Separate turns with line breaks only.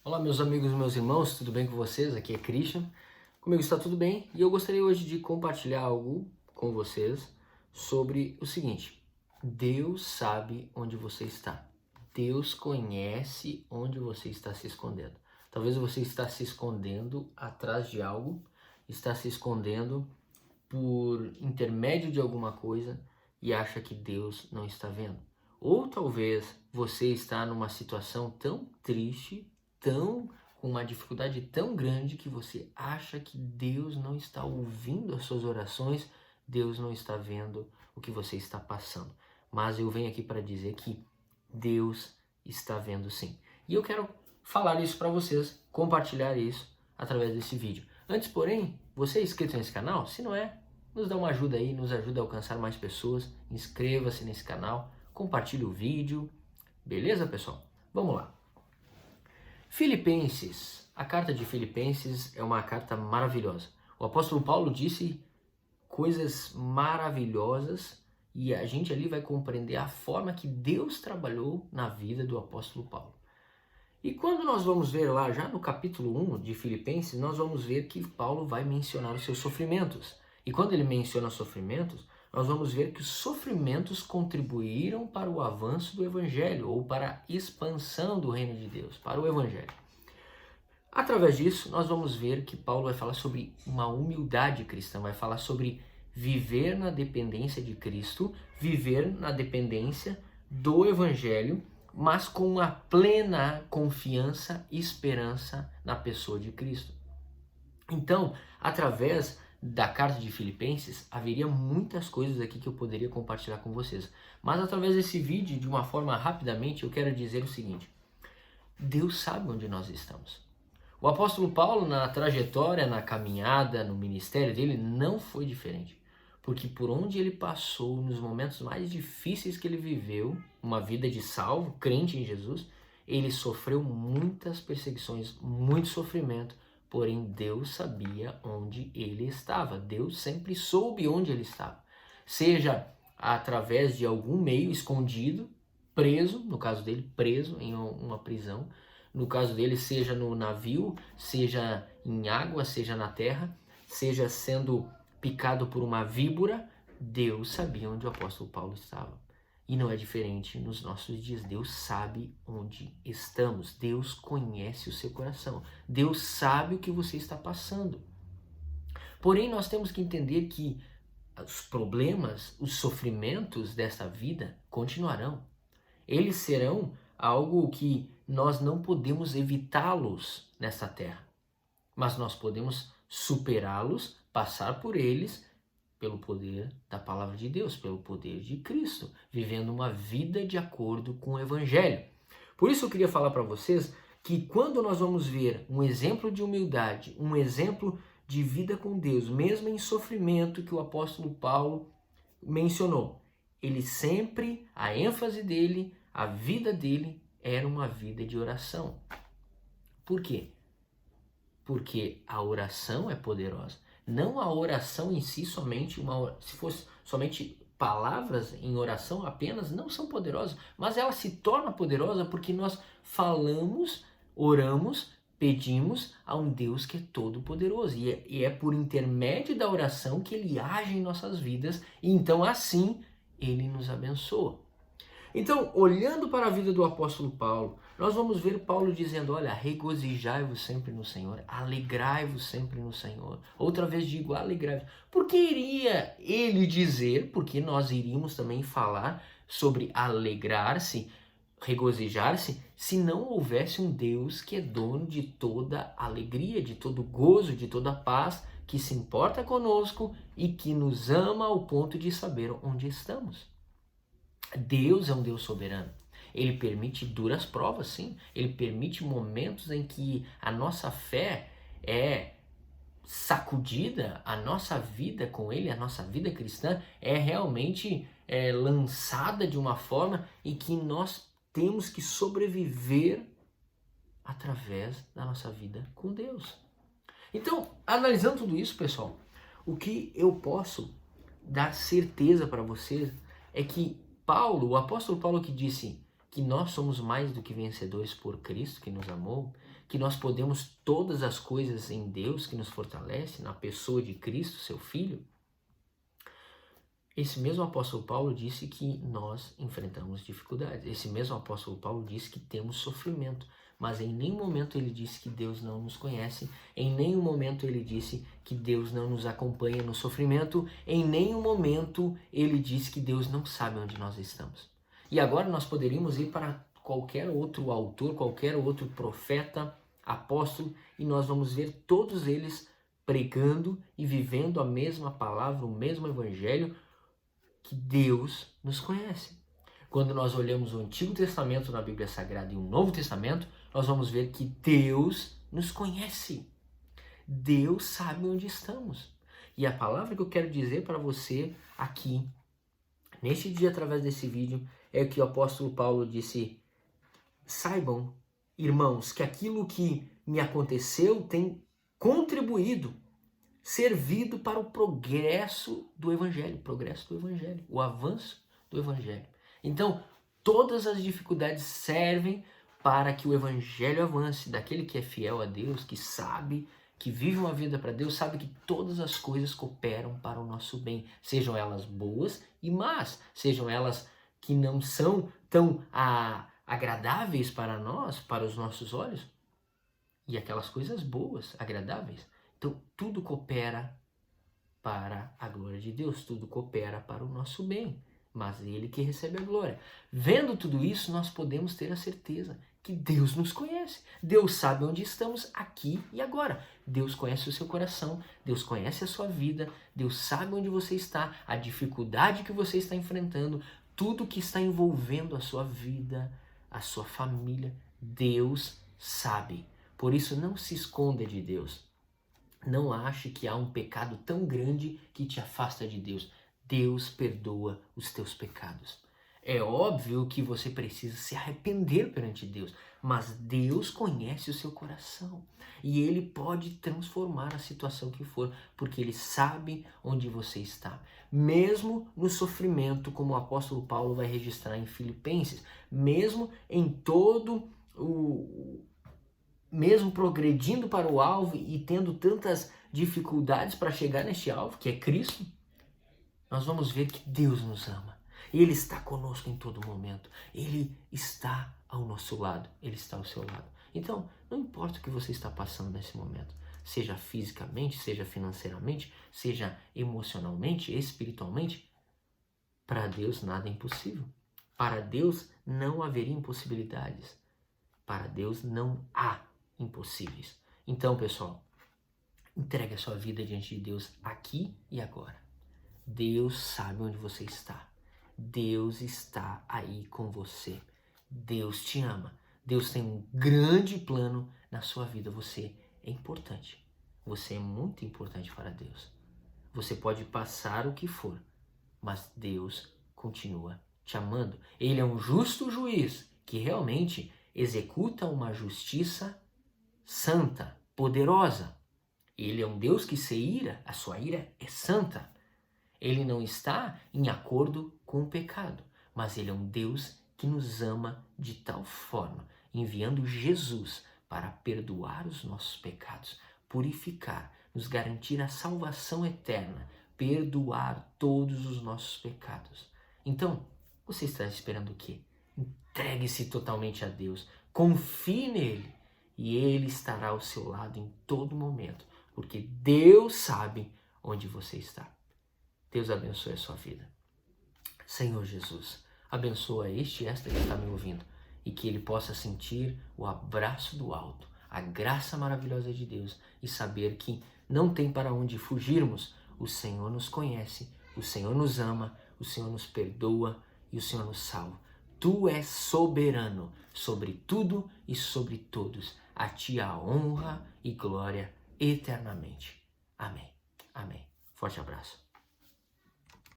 Olá, meus amigos e meus irmãos, tudo bem com vocês? Aqui é Christian. Comigo está tudo bem e eu gostaria hoje de compartilhar algo com vocês sobre o seguinte: Deus sabe onde você está. Deus conhece onde você está se escondendo. Talvez você está se escondendo atrás de algo, está se escondendo por intermédio de alguma coisa e acha que Deus não está vendo. Ou talvez você está numa situação tão triste, com uma dificuldade tão grande que você acha que Deus não está ouvindo as suas orações, Deus não está vendo o que você está passando. Mas eu venho aqui para dizer que Deus está vendo sim. E eu quero falar isso para vocês, compartilhar isso através desse vídeo. Antes, porém, você é inscrito nesse canal? Se não é, nos dá uma ajuda aí, nos ajuda a alcançar mais pessoas. Inscreva-se nesse canal, compartilhe o vídeo. Beleza, pessoal? Vamos lá. Filipenses. A carta de Filipenses é uma carta maravilhosa. O apóstolo Paulo disse coisas maravilhosas e a gente ali vai compreender a forma que Deus trabalhou na vida do apóstolo Paulo. E quando nós vamos ver lá, já no capítulo 1 de Filipenses, nós vamos ver que Paulo vai mencionar os seus sofrimentos. E quando ele menciona sofrimentos, nós vamos ver que os sofrimentos contribuíram para o avanço do evangelho, ou para a expansão do reino de Deus, para o evangelho. Através disso, nós vamos ver que Paulo vai falar sobre uma humildade cristã, vai falar sobre viver na dependência de Cristo, viver na dependência do evangelho, mas com a plena confiança e esperança na pessoa de Cristo. Então, através da carta de Filipenses, haveria muitas coisas aqui que eu poderia compartilhar com vocês. Mas através desse vídeo, de uma forma rapidamente, eu quero dizer o seguinte: Deus sabe onde nós estamos. O apóstolo Paulo, na trajetória, na caminhada, no ministério dele, não foi diferente. Porque por onde ele passou, nos momentos mais difíceis que ele viveu, uma vida de salvo, crente em Jesus, ele sofreu muitas perseguições, muito sofrimento, porém Deus sabia onde ele estava. Deus sempre soube onde ele estava. Seja através de algum meio escondido, preso, no caso dele, preso em uma prisão, no caso dele, seja no navio, seja em água, seja na terra, seja sendo picado por uma víbora, Deus sabia onde o apóstolo Paulo estava. E não é diferente nos nossos dias. Deus sabe onde estamos. Deus conhece o seu coração. Deus sabe o que você está passando. Porém, nós temos que entender que os problemas, os sofrimentos desta vida continuarão. Eles serão algo que nós não podemos evitá-los nessa terra. Mas nós podemos superá-los, passar por eles, pelo poder da palavra de Deus, pelo poder de Cristo, vivendo uma vida de acordo com o evangelho. Por isso eu queria falar para vocês que quando nós vamos ver um exemplo de humildade, um exemplo de vida com Deus, mesmo em sofrimento que o apóstolo Paulo mencionou, ele sempre, a ênfase dele, a vida dele era uma vida de oração. Por quê? Porque a oração é poderosa. Não a oração em si somente, se fosse somente palavras em oração apenas, não são poderosas, mas ela se torna poderosa porque nós falamos, oramos, pedimos a um Deus que é todo poderoso. E é por intermédio da oração que ele age em nossas vidas e então assim ele nos abençoa. Então, olhando para a vida do apóstolo Paulo, nós vamos ver Paulo dizendo, olha, regozijai-vos sempre no Senhor, alegrai-vos sempre no Senhor. Outra vez digo, alegrai-vos. Por que iria ele dizer, porque nós iríamos também falar sobre alegrar-se, regozijar-se, se não houvesse um Deus que é dono de toda alegria, de todo gozo, de toda paz, que se importa conosco e que nos ama ao ponto de saber onde estamos. Deus é um Deus soberano. Ele permite duras provas, sim. Ele permite momentos em que a nossa fé é sacudida, a nossa vida com Ele, a nossa vida cristã é realmente lançada de uma forma em que nós temos que sobreviver através da nossa vida com Deus. Então, analisando tudo isso, pessoal, o que eu posso dar certeza para vocês é que Paulo, o apóstolo Paulo que disse que nós somos mais do que vencedores por Cristo que nos amou, que nós podemos todas as coisas em Deus que nos fortalece, na pessoa de Cristo, seu Filho, esse mesmo apóstolo Paulo disse que nós enfrentamos dificuldades. Esse mesmo apóstolo Paulo disse que temos sofrimento. Mas em nenhum momento ele disse que Deus não nos conhece. Em nenhum momento ele disse que Deus não nos acompanha no sofrimento. Em nenhum momento ele disse que Deus não sabe onde nós estamos. E agora nós poderíamos ir para qualquer outro autor, qualquer outro profeta, apóstolo, e nós vamos ver todos eles pregando e vivendo a mesma palavra, o mesmo evangelho, que Deus nos conhece. Quando nós olhamos o Antigo Testamento na Bíblia Sagrada e o Novo Testamento, nós vamos ver que Deus nos conhece. Deus sabe onde estamos. E a palavra que eu quero dizer para você aqui, neste dia, através desse vídeo, é que o apóstolo Paulo disse: saibam, irmãos, que aquilo que me aconteceu tem contribuído, servido para o progresso do Evangelho, o avanço do Evangelho. Então, todas as dificuldades servem para que o Evangelho avance, daquele que é fiel a Deus, que sabe, que vive uma vida para Deus, sabe que todas as coisas cooperam para o nosso bem, sejam elas boas e más, sejam elas que não são tão agradáveis para nós, para os nossos olhos, e aquelas coisas boas, agradáveis. Então, tudo coopera para a glória de Deus, tudo coopera para o nosso bem, mas Ele que recebe a glória. Vendo tudo isso, nós podemos ter a certeza que Deus nos conhece. Deus sabe onde estamos aqui e agora. Deus conhece o seu coração, Deus conhece a sua vida, Deus sabe onde você está, a dificuldade que você está enfrentando, tudo que está envolvendo a sua vida, a sua família. Deus sabe. Por isso, não se esconda de Deus. Não ache que há um pecado tão grande que te afasta de Deus. Deus perdoa os teus pecados. É óbvio que você precisa se arrepender perante Deus, mas Deus conhece o seu coração e Ele pode transformar a situação que for, porque Ele sabe onde você está. Mesmo no sofrimento, como o apóstolo Paulo vai registrar em Filipenses, mesmo em todo mesmo progredindo para o alvo e tendo tantas dificuldades para chegar neste alvo, que é Cristo, nós vamos ver que Deus nos ama. Ele está conosco em todo momento. Ele está ao nosso lado. Ele está ao seu lado. Então, não importa o que você está passando nesse momento, seja fisicamente, seja financeiramente, seja emocionalmente, espiritualmente, para Deus nada é impossível. Para Deus não haveria impossibilidades. Para Deus não há impossíveis. Então, pessoal, entregue a sua vida diante de Deus aqui e agora. Deus sabe onde você está. Deus está aí com você. Deus te ama. Deus tem um grande plano na sua vida. Você é importante. Você é muito importante para Deus. Você pode passar o que for, mas Deus continua te amando. Ele é um justo juiz que realmente executa uma justiça santa, poderosa. Ele é um Deus que se ira, a sua ira é santa. Ele não está em acordo com o pecado, mas Ele é um Deus que nos ama de tal forma, enviando Jesus para perdoar os nossos pecados, purificar, nos garantir a salvação eterna, perdoar todos os nossos pecados. Então, você está esperando o quê? Entregue-se totalmente a Deus, confie nele e Ele estará ao seu lado em todo momento, porque Deus sabe onde você está. Deus abençoe a sua vida. Senhor Jesus, abençoa este e esta que está me ouvindo e que ele possa sentir o abraço do alto, a graça maravilhosa de Deus e saber que não tem para onde fugirmos. O Senhor nos conhece, o Senhor nos ama, o Senhor nos perdoa e o Senhor nos salva. Tu és soberano sobre tudo e sobre todos. A ti a honra e glória eternamente. Amém. Amém. Forte abraço.